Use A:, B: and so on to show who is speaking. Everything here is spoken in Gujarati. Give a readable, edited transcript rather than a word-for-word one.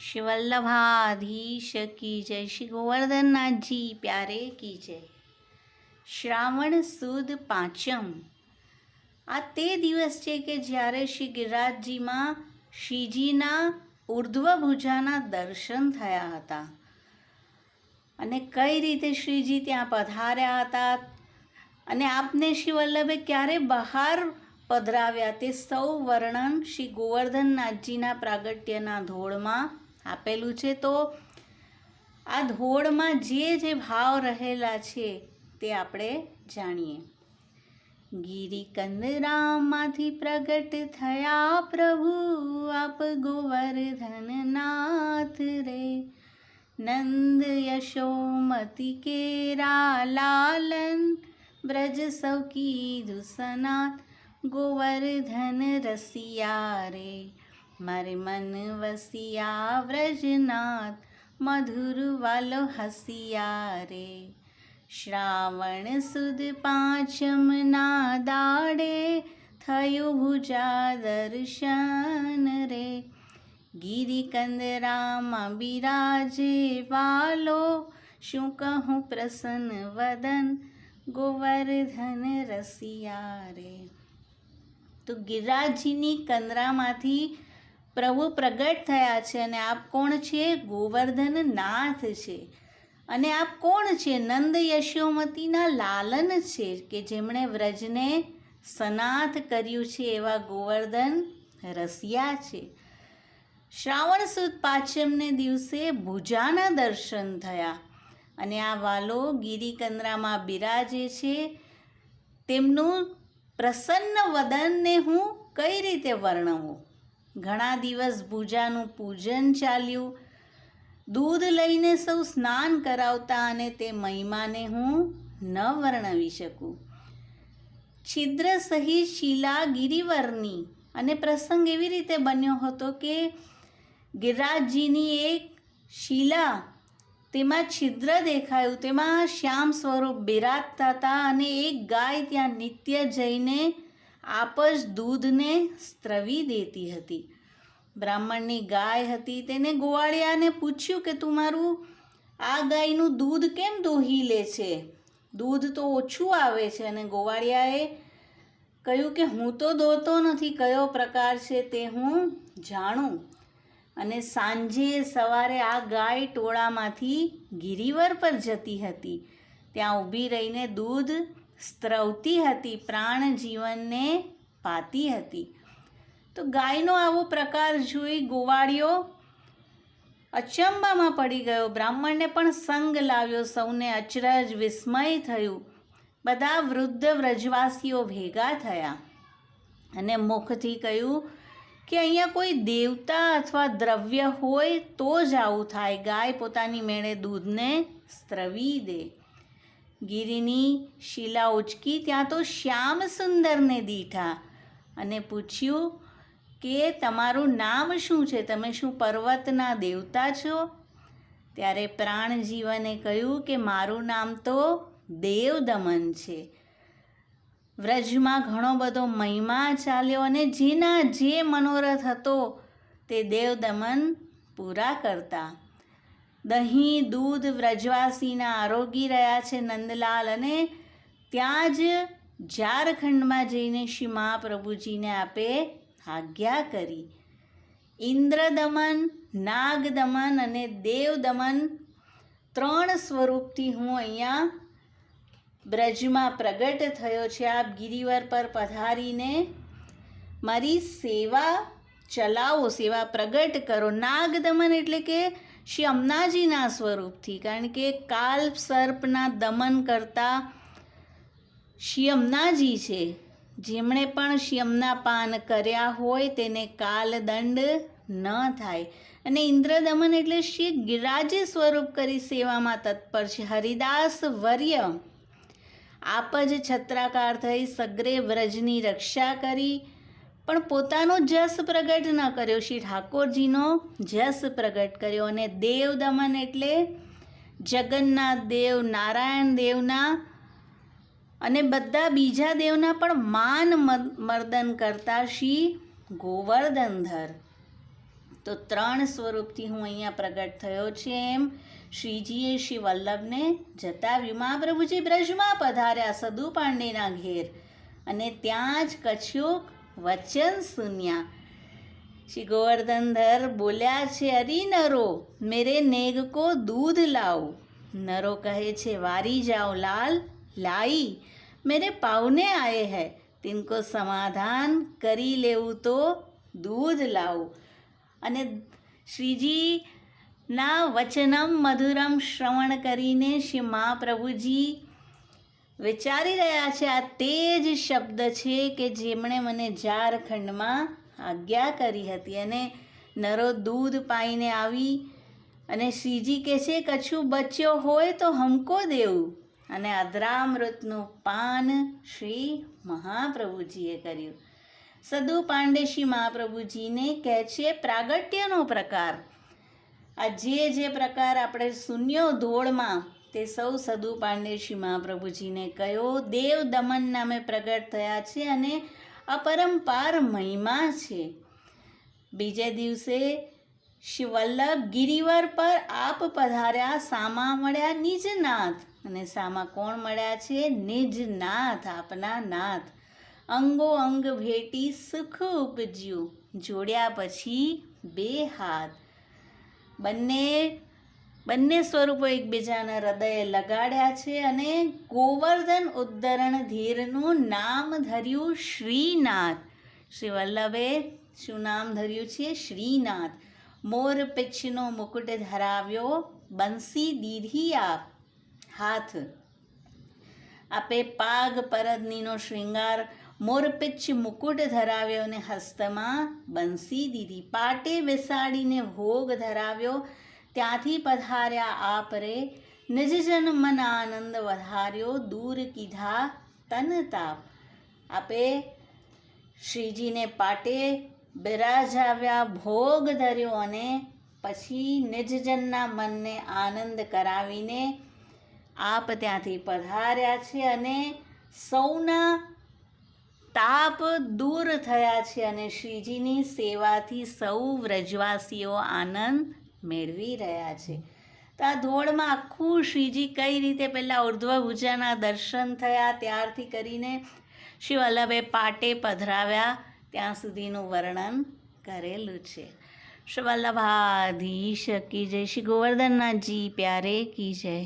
A: श्री वल्लभाधीश की जय। श्री गोवर्धन नाथ जी प्यारे की जय। શ્રાવણ સુદ પાંચમ આ તે દિવસ છે કે જ્યારે શ્રી ગિરિરાજજીમાં શ્રીજીના ઉર્ધ્વભુજાના દર્શન થયા હતા અને કઈ રીતે શ્રીજી ત્યાં પધાર્યા હતા અને આપને શ્રી વલ્લભે ક્યારે બહાર પધરાવ્યા તે સૌ વર્ણન શ્રી ગોવર્ધનનાથજીના પ્રાગટ્યના ધોળમાં આપેલું છે। તો આ ધોળમાં જે ભાવ રહેલા છે તે આપણે જાણીએ। ગિરિકંદરામાંથી પ્રગટ થયા પ્રભુ આપ ગોવર્ધનનાથ રે, નંદ યશોમતી કેરા લાલન બ્રજ સૌ કીધું સનાથ, ગોવર્ધન રસિયા રે મારે મન વસિયા વ્રજનાથ, મધુર વાલો હસિયા રે। શ્રાવણ સુદ પાંચમના દાડે થયું ભુજા દર્શન રે, ગિરિકંદરામાં બિરાજે વાલો, શું કહું પ્રસન્ન વદન, ગોવર્ધન રસિયા રે। તો ગિરિરાજજીની કંદરામાંથી પ્રભુ પ્રગટ થયા છે અને આપ કોણ છે? ગોવર્ધન નાથ છે। અને આપ કોણ છે? નંદ યશોમતીના લાલન છે કે જેમણે વ્રજને સનાથ કર્યું છે એવા ગોવર્ધન રસિયા છે। શ્રાવણ સુદ પાંચમને દિવસે ભુજાના દર્શન થયા અને આ વાલો ગિરિકંદરામાં બિરાજે છે, તેમનું પ્રસન્ન વદનને હું કઈ રીતે વર્ણવું? ઘણા દિવસ ભુજાનું પૂજન ચાલ્યું, દૂધ લઈને સૌ સ્નાન કરાવતા અને તે મહિમાને હું ન વર્ણવી શકું। છિદ્ર સહિત શિલા ગિરિવરની અને પ્રસંગ એવી રીતે બન્યો હતો કે ગિરિરાજજીની એક શિલા, તેમાં છિદ્ર દેખાયું, તેમાં શ્યામ સ્વરૂપ બિરાજતા હતા અને એક ગાય ત્યાં નિત્ય જઈને આપ જ દૂધને સ્ત્રવી દેતી હતી। બ્રાહ્મણની ગાય હતી, તેને ગોવાળિયાને પૂછ્યું કે તું મારું આ ગાયનું દૂધ કેમ દોહી લે છે? દૂધ તો ઓછું આવે છે। અને ગોવાળિયાએ કહ્યું કે હું તો દોતો નથી, કયો પ્રકાર છે તે હું જાણું। અને સાંજે સવારે આ ગાય ટોળામાંથી ગિરિવર પર જતી હતી, ત્યાં ઊભી રહીને દૂધ સ્ત્રવતી હતી, પ્રાણ જીવનને પાતી હતી। તો ગાયનો આવો પ્રકાર જોઈ ગોવાળિયો અચંબામાં પડી ગયો, બ્રાહ્મણને પણ સંગ લાવ્યો, સૌને અચરજ વિસ્મય થયું। બધા વૃદ્ધ વ્રજવાસીઓ ભેગા થયા અને મુખથી કહ્યું કે અહીંયા કોઈ દેવતા અથવા દ્રવ્ય હોય તો જ આવું થાય, ગાય પોતાની મેળે દૂધને સ્ત્રવી દે। ગિરિની શિલા ઉચકી, ત્યાં તો શ્યામ સુંદરને દીઠા અને પૂછ્યું કે તમારું નામ શું છે? તમે શું પર્વતના દેવતા છો? ત્યારે પ્રાણજીવને કહ્યું કે મારું નામ તો દેવદમન છે। વ્રજમાં ઘણો બધો મહિમા ચાલ્યો અને જેના જે મનોરથ હતો તે દેવદમન પૂરા કરતા। દહીં દૂધ વ્રજવાસીના આરોગી રહ્યા છે નંદલાલ, અને ત્યાં જ ઝારખંડમાં જઈને શ્રી મહાપ્રભુજીને આપે આજ્ઞા કરી। ઇન્દ્રદમન, નાગદમન અને દેવદમન ત્રણ સ્વરૂપથી હું અહીંયા બ્રજમાં પ્રગટ થયો છે। આપ ગિરિવર પર પધારીને મારી સેવા ચલાવો, સેવા પ્રગટ કરો। નાગદમન એટલે કે શ્રી અમનાજીના સ્વરૂપથી, કારણ કે કાલ સર્પના દમન કરતા શ્રી અમનાજી છે, જેમણે પણ શ્રી અમના પાન કર્યા હોય તેને કાલદંડ ન થાય। અને ઇન્દ્રદમન એટલે શ્રી ગિરિરાજે સ્વરૂપ કરી સેવામાં તત્પર છે। હરિદાસ વર્ય આપ જ છત્રાકાર થઈ સગ્રે વ્રજની રક્ષા કરી, પણ પોતાનો જસ પ્રગટ ન કર્યો, શ્રી ઠાકોરજીનો જસ પ્રગટ કર્યો। અને દેવદમન એટલે જગન્નાથ દેવ, નારાયણ દેવના અને બધા બીજા દેવના પણ માન મર્દન કરતા શ્રી ગોવર્ધનધર। તો 3 સ્વરૂપથી હું અહીંયા પ્રગટ થયો છે એમ શ્રીજીએ શ્રી વલ્લભને જતાવ્યું. મહાપ્રભુજી બ્રજમાં પધાર્યા સદુ પાંડેના ઘેર અને ત્યાં જ કછુક વચન સુન્યા. શ્રી ગોવર્ધનધર બોલ્યા છે, અરી નરો મેરે નેગ કો દૂધ લાવો. નરો કહે છે, વારી જાઓ લાલ लाई मेरे पावने आए हैं तिनको समाधान કરી લેવું તો દૂધ લાવું. અને શ્રીજીના વચનમ મધુરમ શ્રવણ કરીને શ્રી મહાપ્રભુજી વિચારી રહ્યા છે આ તે જ શબ્દ છે કે જેમણે મને ઝારખંડમાં આજ્ઞા કરી હતી. અને નરો દૂધ પાઈને આવી અને શ્રીજી કહે છે, કછું બચ્યો હોય તો હમકો દેવું. અને અદ્રામૃતનું પાન શ્રી મહાપ્રભુજીએ કર્યું. સદુ પાંડે શ્રી મહાપ્રભુજીને કહે છે પ્રાગટ્યનો પ્રકાર. આ જે પ્રકાર આપણે શૂન્યો ધોળમાં તે સૌ સદુ પાંડે શ્રી મહાપ્રભુજીને કહ્યો. દેવ દમન નામે પ્રગટ થયા છે અને અપરંપાર મહિમા છે. બીજે દિવસે શ્રી વલ્લભ ગિરિવર પર આપ પધાર્યા. સામા મળ્યા નિજનાથ. અને સામા કોણ મળ્યા છે? નિજનાથ, આપના નાથ. અંગો અંગ ભેટી સુખ ઉપજ્યું. જોડ્યા પછી 2 હાથ. બંને સ્વરૂપો એકબીજાના હૃદયે લગાડ્યા છે અને ગોવર્ધન ઉદ્ધરણ ધીરનું નામ ધર્યું શ્રીનાથ. શ્રી વલ્લભે શું નામ ધર્યું છે? શ્રીનાથ. મોર પીછનો મુકુટ ધરાવ્યો, બંસી દીધી આપ હાથ. આપે પાગ પરદનીનો શ્રૃંગાર મોરપિચ્છ મુકુટ ધરાવ્યો અને હસ્તમાં બંસી દીધી. પાટે બેસાડીને ભોગ ધરાવ્યો, ત્યાંથી પધાર્યા આપ રે. નિજજન મન આનંદ વધાર્યો, દૂર કીધા તન તાપ. આપે શ્રીજીને પાટે બિરાજાવ્યા, ભોગ ધર્યો અને પછી નિજજનના મનને આનંદ કરાવીને આપ ત્યાંથી પધાર્યા છે અને સૌના તાપ દૂર થયા છે. અને શ્રીજીની સેવાથી સૌ વ્રજવાસીઓ આનંદ મેળવી રહ્યા છે. તો આ ધોળમાં આખું શ્રીજી કઈ રીતે પહેલાં ઉર્ધ્વભુજાના દર્શન થયા ત્યારથી કરીને શ્રી વલ્લભે પાટે પધરાવ્યા ત્યાં સુધીનું વર્ણન કરેલું છે. શ્રી વલ્લભાધીશ કી જય. શ્રી ગોવર્ધનનાથજી પ્યારે કી જય.